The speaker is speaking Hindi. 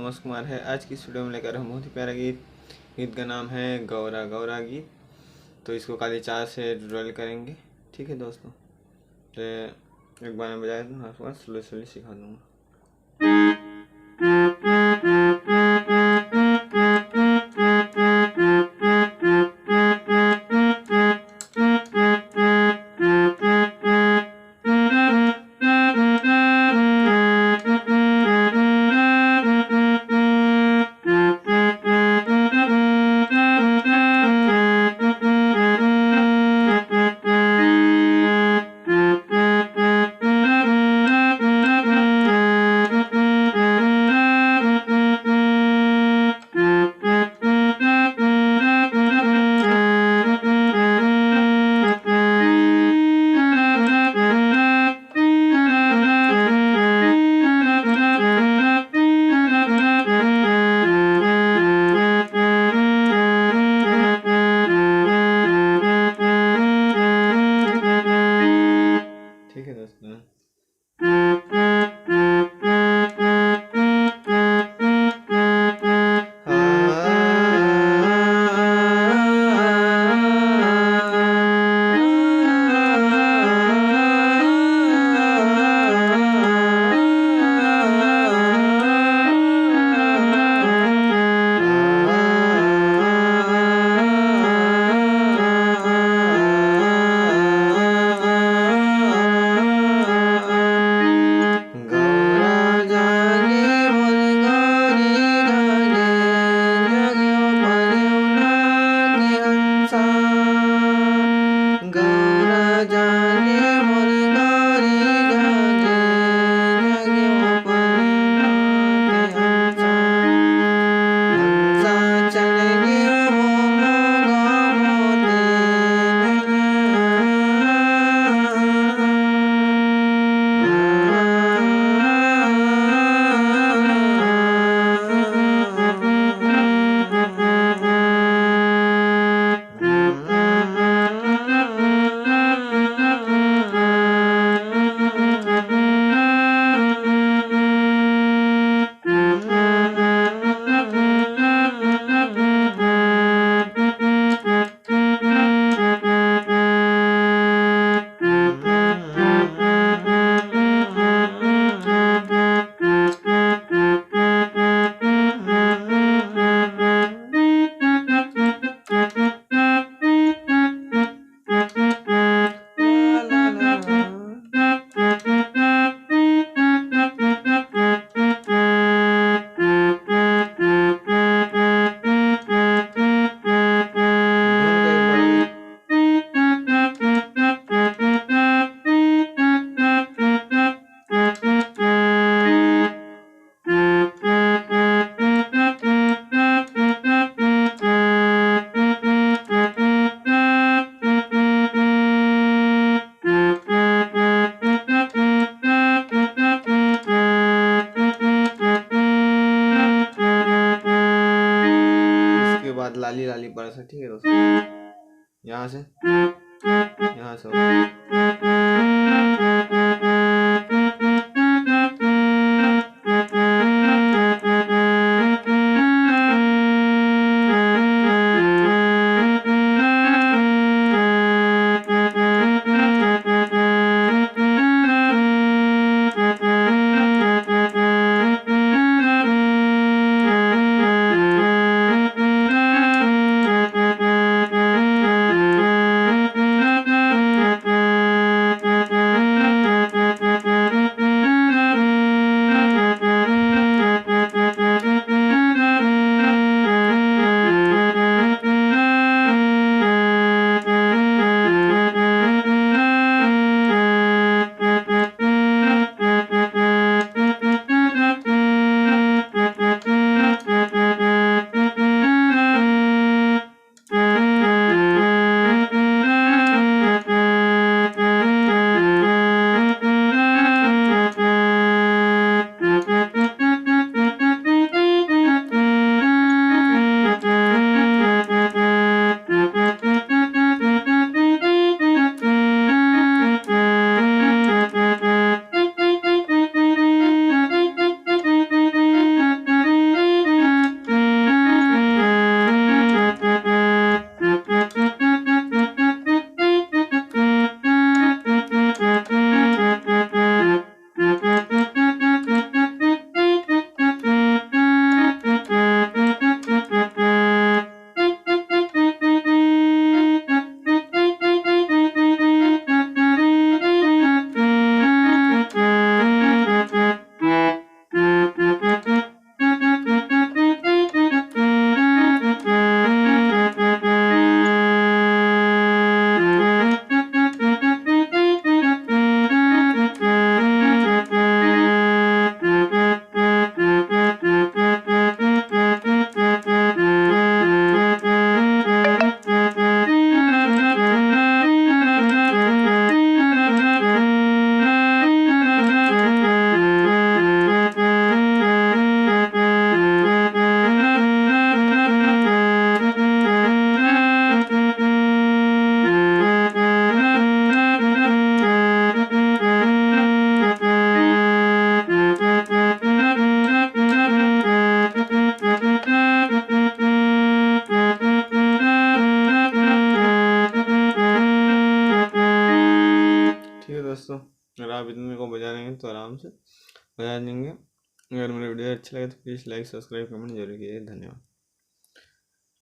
नमस्कार कुमार है। आज की इस वीडियो में लेकर हम बहुत ही प्यारा गीत का नाम है गौरा गौरा गीत। तो इसको काली चार से रोल करेंगे। ठीक है दोस्तों, तो एक बार मैं बजा दूँ, आपको स्लो स्लोली सिखा दूँगा। ठीक है दोस्तों, बाद लाली लाली पर से। ठीक है दोस्तों, यहाँ से अगर आप इतने को बजा लेंगे तो आराम से बजा देंगे। अगर मेरा वीडियो अच्छा लगे तो प्लीज़ लाइक सब्सक्राइब कमेंट जरूर कीजिए। धन्यवाद।